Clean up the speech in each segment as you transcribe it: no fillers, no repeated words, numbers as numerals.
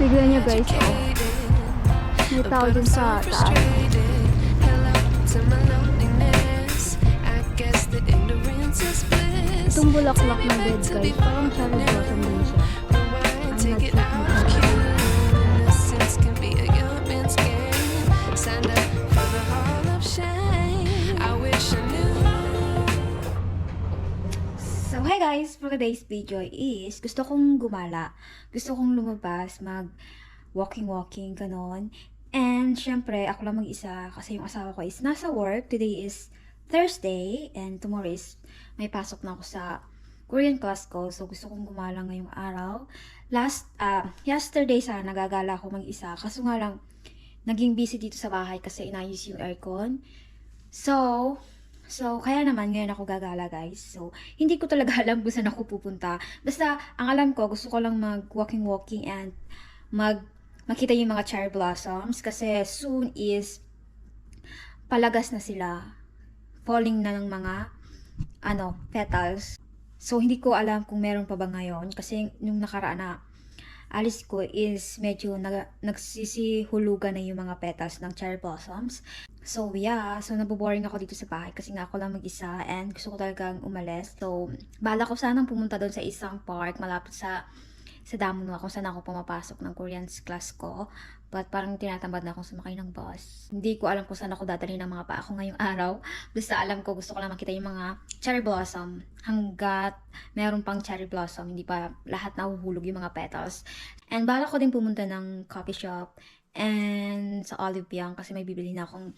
Tignan nyo guys, oh. May tao dun sa taas. Itong bulaklak na bed guys, parang cherry blossom din siya. Ang So, hi guys! For today's video is, gusto kong gumala. Gusto kong lumabas, mag walking, ganon. And, syempre, ako lang mag-isa kasi yung asawa ko is nasa work. Today is Thursday and tomorrow is may pasok na ako sa Korean class ko. So, gusto kong gumala ngayong araw. Yesterday sana, nagagala ako mag-isa. Kaso nga lang, naging busy dito sa bahay kasi inayos yung aircon. So, kaya naman ngayon ako gagala guys. So, hindi ko talaga alam kung saan ako pupunta. Basta, ang alam ko, gusto ko lang mag-walking and makita yung mga cherry blossoms. Kasi soon is palagas na sila. Falling na ng mga petals. So, hindi ko alam kung meron pa ba ngayon. Kasi yung nakaraan na alis ko is medyo nagsisihulugan na yung mga petals ng cherry blossoms. So, yeah. So, naboboring ako dito sa bahay kasi nga ako lang mag-isa and gusto ko talagang umalis. So, bala ko sanang pumunta doon sa isang park malapit sa Damuno kung saan ako pumapasok ng Korean class ko. But parang tinatamad na akong sumakay ng bus. Hindi ko alam kung saan ako dadalhin ng mga paa ko ngayong araw. Basta alam ko, gusto ko lang makita yung mga cherry blossom. Hanggat meron pang cherry blossom, hindi pa lahat nahuhulog yung mga petals. And bala ko din pumunta ng coffee shop and sa Olive Young kasi may bibili na akong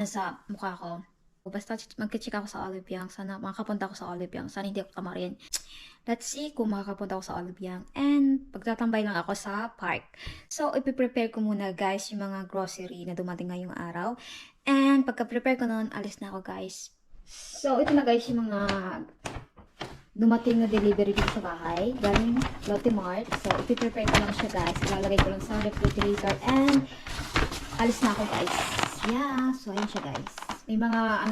sa mukha ko. Basta magka-check ako sa Olive Young. Sana makapunta ako sa Olive Young. Sana hindi ako tamarin. Let's see kung makakapunta ako sa Olive Young. And pagtatambay lang ako sa park. So, ipiprepare ko muna guys yung mga grocery na dumating ngayong araw. And pagka-prepare ko noon, alis na ako guys. So, ito na guys yung mga dumating na delivery dito sa bahay. Galing Lotte Mart. So, ipiprepare ko lang siya guys. Ilalagay ko lang sa refrigerator. And alis na ako guys. Yeah, so ayun siya guys. May mga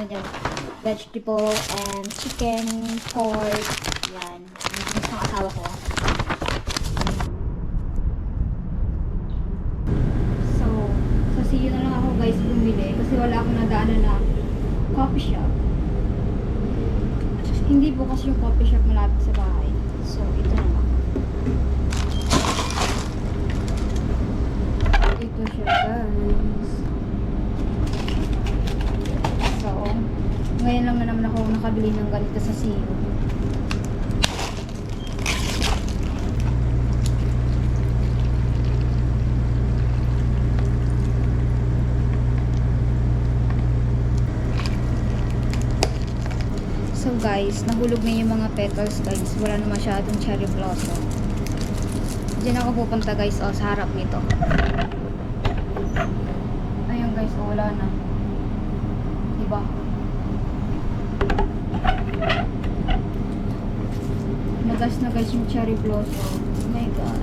vegetable and chicken, pork. Yan. Yung mga asawa ko. So, sa siyo na lang ako guys bumili kasi wala akong nadaanan na coffee shop. Hindi bukas yung coffee shop malapit sa bahay. So, ito na lang. Ito siya guys. So, ngayon lang na naman ako nakabili ng ganito sa siyo. So guys, nahulog na yung mga petals guys. Wala na masyadong cherry blossom. Diyan ako pupunta guys, sa harap nito. Ayun guys, wala na. Diba? Nagas na guys yung cherry blossom. Oh my god.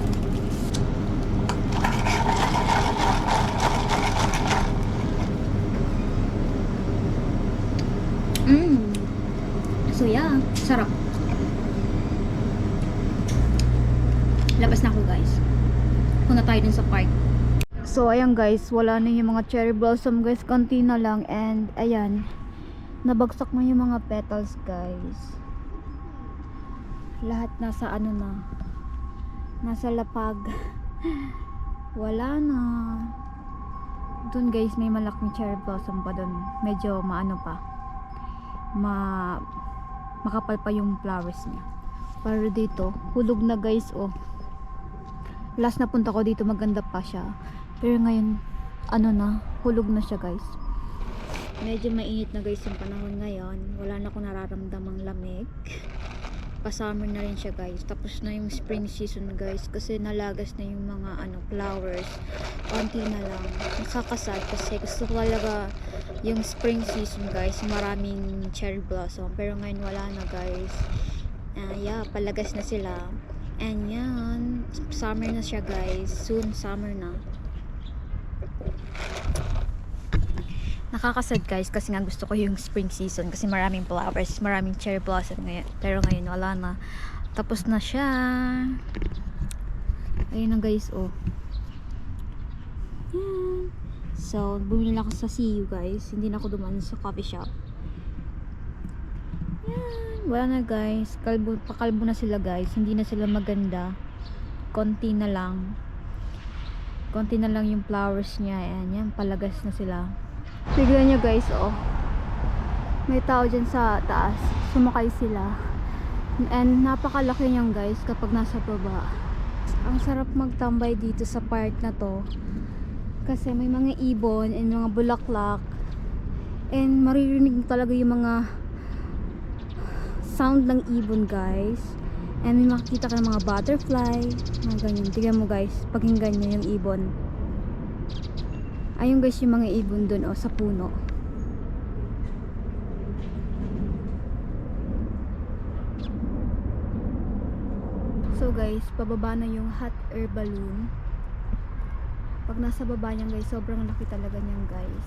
So yeah, sarap. Labas na ako guys. Punta tayo dun sa park. So ayan guys, wala na yung mga cherry blossom guys. Konti na lang and ayan. Nabagsak na yung mga petals guys. Lahat nasa na. Nasa lapag. Wala na. Dun guys, may malaking cherry blossom pa dun. Medyo pa. Makapal pa yung flowers niya. Pero dito, hulog na guys, oh. Last na punta ko dito, maganda pa siya. Pero ngayon, hulog na siya guys. Medyo mainit na guys yung panahon ngayon. Wala na akong nararamdamang lamig. Pa-summer na rin siya guys. Tapos na yung spring season guys. Kasi nalagas na yung mga flowers. Konti na lang. Nakakasad kasi gusto ko talaga yung spring season guys. Maraming cherry blossom. Pero ngayon wala na guys. Yeah, palagas na sila. And yan. Summer na siya guys. Soon summer na. Nakakasad guys kasi nga gusto ko yung spring season kasi maraming flowers, maraming cherry blossom ngayon. Pero ngayon wala na. Tapos na siya. Ayun na guys, oh. Yan. So, bumili na ako sa CU guys. Hindi na ako dumaan sa coffee shop. Yan. Wala na guys. Pakalbo na sila guys. Hindi na sila maganda. Konti na lang. Konti na lang yung flowers niya. Ayan. Yan. Palagas na sila. Tignan nyo guys. Oh. May tao dyan sa taas. Sumakay sila. And napakalaki niyan guys kapag nasa baba. Ang sarap magtambay dito sa park na to. Kasi may mga ibon and mga bulaklak. And maririnig mo talaga yung mga sound ng ibon guys. And may makikita ka ng mga butterfly. Mga ganyan. Tignan mo guys. Pakinggan nyo yung ibon. Ayun guys yung mga ibon dun sa puno. So guys, pababa na yung hot air balloon. Pag nasa baba niyan guys, sobrang laki talaga niyan guys.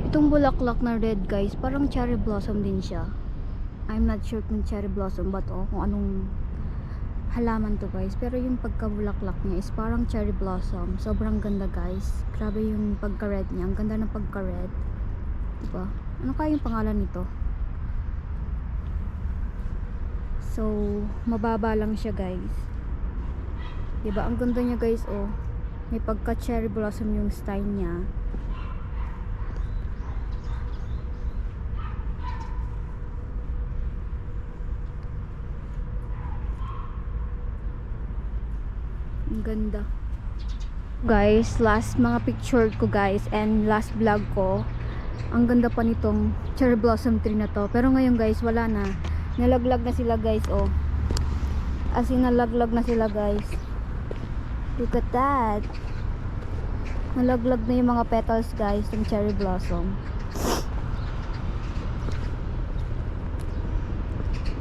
Itong bulaklak na red guys, parang cherry blossom din siya. I'm not sure kung cherry blossom ba to, kung anong halaman to guys. Pero yung pagka-bulaklak niya is parang cherry blossom. Sobrang ganda guys. Grabe yung pagka-red niya. Ang ganda ng pagka-red. Diba? Ano kaya yung pangalan nito? So, mababa lang siya guys. Diba? Ang ganda niya guys, oh. May pagka cherry blossom yung style niya. Ang ganda. Guys, last mga picture ko guys and last vlog ko. Ang ganda pa nitong cherry blossom tree na to. Pero ngayon guys, wala na. Nalaglag na sila guys, oh. As in, nalaglag na sila guys. Look at that. Nalaglag na yung mga petals guys ng cherry blossom.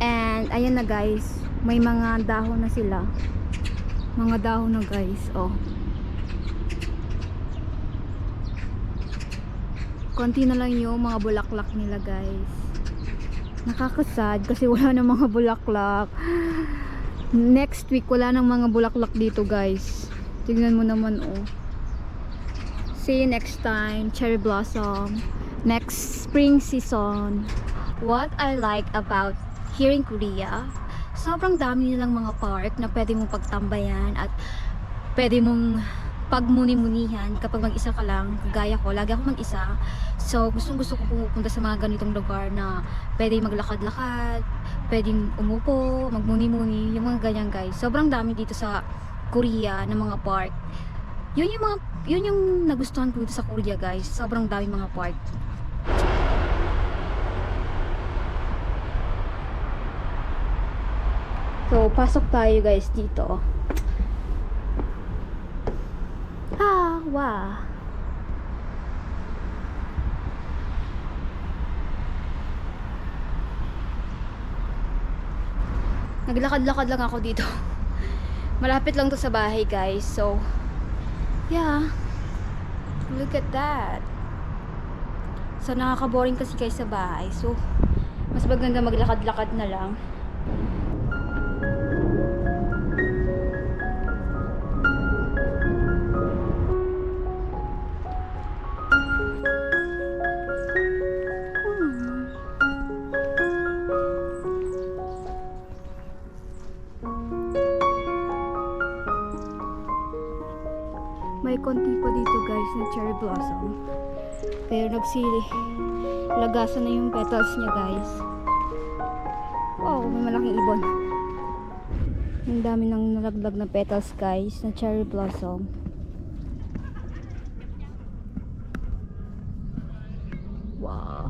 And ayan na guys, may mga dahon na sila. Mga dahon na guys, oh. Konti na lang yung mga bulaklak nila guys. Nakakasad kasi wala na mga bulaklak. Next week wala nang mga bulaklak dito guys. Tignan mo naman, oh. See you next time, cherry blossom. Next spring season. What I like about here in Korea, sobrang dami nilang mga park na pwede mong pagtambayan at pwede mong pagmuni-munihan kapag mag-isa ka lang. Gaya ko, lagi ako mag-isa. So, gusto ko pumunta sa mga ganitong lugar na pwede maglakad-lakad, pwedeng umupo, magmuni-muni, yung mga ganyan guys. Sobrang dami dito sa Korea ng mga park. Yun yung nagustuhan ko dito sa Korea guys. Sobrang dami mga park. So, pasok tayo guys dito. Wow. Naglakad-lakad lang ako dito. Malapit lang to sa bahay guys. So, yeah. Look at that. So, nakaka-boring kasi guys sa bahay. So, mas maganda maglakad-lakad na lang. May konti pa dito guys na cherry blossom. Pero lagasan na yung petals niya guys. Oh, may malaking ibon. Ang dami nang nalaglag na petals guys na cherry blossom. Wow.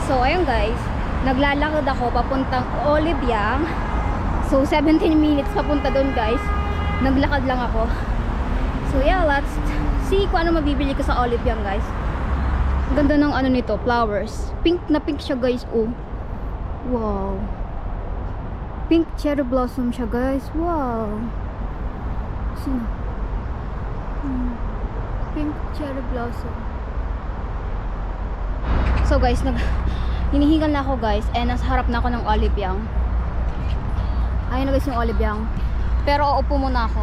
So ayun guys, naglalakad ako papuntang Olibyang. So 17 minutes papunta doon guys. Naglakad lang ako. So yeah, let's see kung ano mabibili ko sa Olibyang guys. Ganda ng ano nito, flowers. Pink na pink siya guys, oh. Wow. Pink cherry blossom siya guys. Wow. Sino? Pink cherry blossom. So guys, Hinihingal na ako guys, and nasa harap na ako ng Olive Young. Ayun na guys yung Olive Young. Pero uupo muna ako.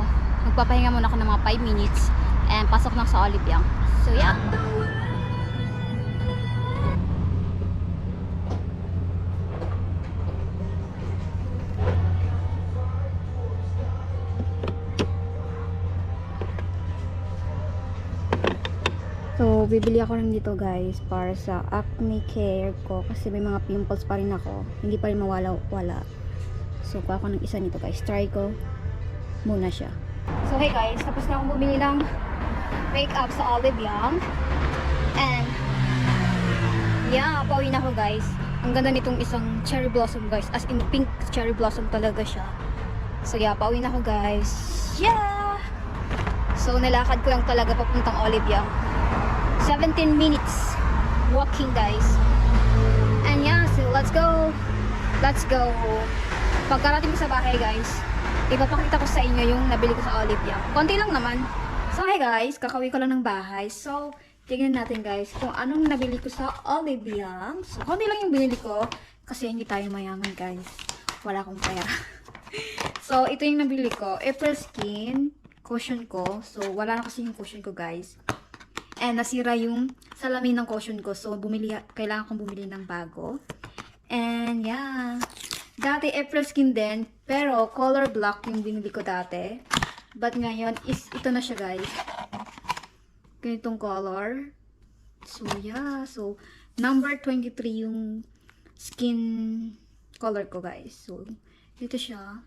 Magpapahinga muna ako ng mga 5 minutes and pasok na sa Olive Young. So yeah. So, bibili ako lang dito guys para sa acne care ko kasi may mga pimples pa rin ako. Hindi pa rin mawala-wala. So, kuha ko ng isa nito guys. Try ko muna siya. So, hey guys. Tapos na akong bumili ng makeup sa Olive Young. And, yeah, pauwi na ako guys. Ang ganda nitong isang cherry blossom guys. As in, pink cherry blossom talaga siya. So, yeah, pauwi na ako guys. Yeah! So, nilakad ko lang talaga papuntang Olive Young. 17 minutes walking guys. And yeah, so let's go. Let's go. Pagkarating ko sa bahay guys, ipapakita ko sa inyo yung nabili ko sa Olive Young. Konti lang naman. So hey guys, kakauwi ko lang ng bahay. So, tingnan natin guys kung anong nabili ko sa Olive Young. So, konti lang yung binili ko kasi hindi tayo mayaman guys. Wala akong pera. So, ito yung nabili ko. April Skin cushion ko. So, wala na kasi yung cushion ko guys. And nasira yung salamin ng cushion ko. So, kailangan kong bumili ng bago. And, yeah. Dati, April Skin din. Pero, color black yung binili ko dati. But ngayon, ito na siya, guys. Ganitong color. So, yeah. So, number 23 yung skin color ko, guys. So, ito siya.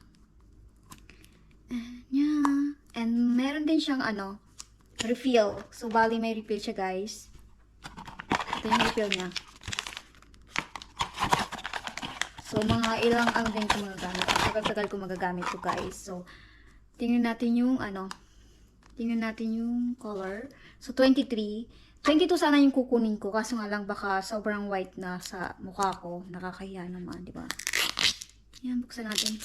And, yeah. And, meron din siyang, refill. So, bali may refill siya, guys. Ito yung refill niya. So, mga ilang din ko magagamit. Tagal-tagal ko magagamit ko, guys. So, tingnan natin yung, tingnan natin yung color. So, 23. 22 sana yung kukunin ko. Kaso nga lang, baka sobrang white na sa mukha ko. Nakakahiya naman, di ba? Yan, buksan natin.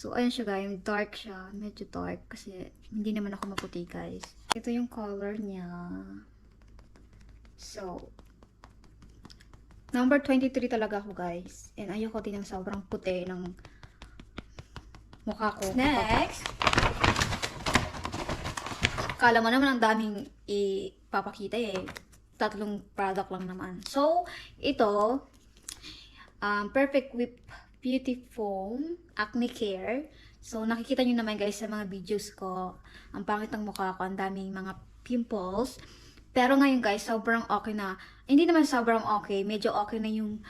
So, ayan siya guys. Dark siya. Medyo dark. Kasi, hindi naman ako maputi guys. Ito yung color niya. So, number 23 talaga ako guys. And ayoko din ng sobrang puti ng mukha ko. Next! Kala mo naman ang daming ipapakita eh. 3 product lang naman. So, ito, Perfect Whip Beauty Foam Acne Care. So, nakikita nyo naman guys sa mga videos ko. Ang pangit ng mukha ko. Ang daming mga pimples. Pero ngayon guys, sobrang okay na. Hindi naman sobrang okay. Medyo okay na yung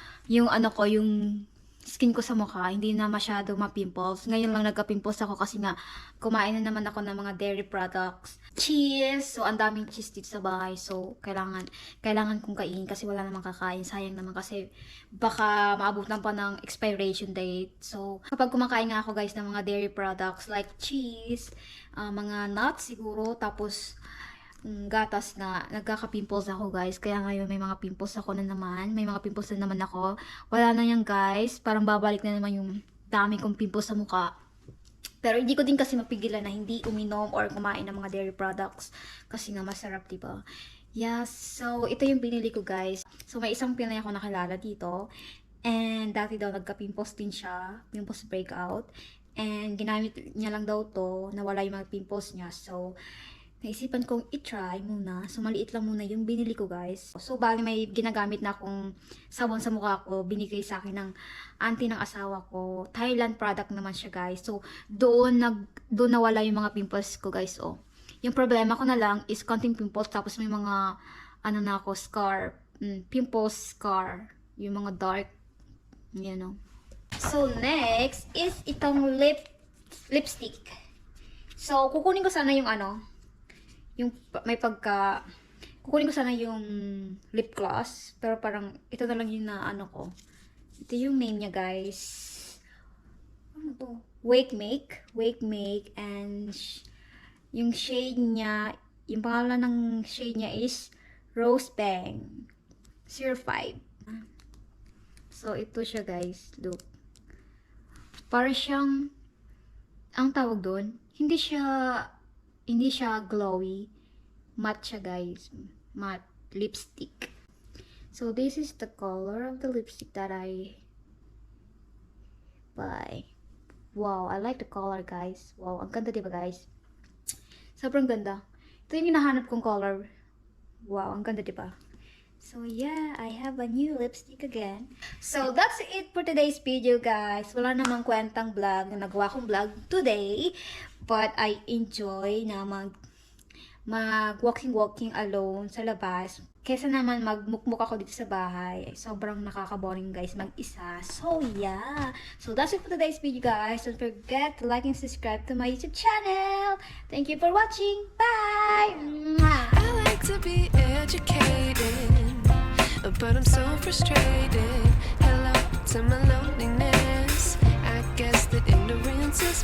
skin ko sa mukha. Hindi na masyado ma-pimples. Ngayon lang nagka-pimples ako kasi nga kumain na naman ako ng mga dairy products. Cheese. So, ang daming cheese dito sa bahay. So, kailangan kong kainin kasi wala namang kakain. Sayang naman kasi baka maabutan pa ng expiration date. So, kapag kumakain nga ako guys ng mga dairy products like cheese, mga nuts siguro, tapos gatas na nagkaka-pimples ako guys. Kaya ngayon may mga pimples ako na naman. May mga pimples na naman ako. Wala na yan guys. Parang babalik na naman yung dami kong pimples sa mukha. Pero hindi ko din kasi mapigilan na hindi uminom or kumain ng mga dairy products. Kasi nga masarap, diba? Yeah, so ito yung binili ko guys. So may isang Pinay ako nakilala dito. And dati daw nagka-pimples din siya. Pimples breakout. And ginamit niya lang daw to. Nawala yung mga pimples niya. So, naisipan kong i-try muna. So, maliit lang muna yung binili ko, guys. So, bali may ginagamit na akong sabon sa mukha ko. Binigay sa akin ng auntie ng asawa ko. Thailand product naman siya, guys. So, doon nawala yung mga pimples ko, guys. Oh. Yung problema ko na lang is konting pimples. Tapos may mga, scar. Pimples, scar. Yung mga dark. You know. So, next is itong lipstick. So, kukunin ko sana yung kukunin ko sana yung lip gloss, pero parang ito na lang yung ko. Ito yung name niya guys. Ano to? Wake Make, and yung shade niya, yung pangalan ng shade niya is Rose Bang 05. So ito siya guys, look. Para siyang, ang tawag doon, hindi siya glowy. Matte siya guys. Matte. lipstick. So this is the color of the lipstick that I buy. Wow, I like the color, guys. Wow, ang ganda, diba, guys? Sobrang ganda. Ito yung hinahanap kong color. Wow, ang ganda, diba? So yeah, I have a new lipstick again. So that's it for today's video, guys. Wala namang kwentang vlog na nagawa kong vlog today. But I enjoy na walking alone sa labas. Kesa naman magmukmuk ako dito sa bahay. Sobrang nakaka-boring, guys, mag-isa. So yeah. So that's it for today's video, guys. Don't forget to like and subscribe to my YouTube channel. Thank you for watching. Bye! Mwah! I like to be educated, but I'm so frustrated. Hello to my loneliness. I guess that ignorance is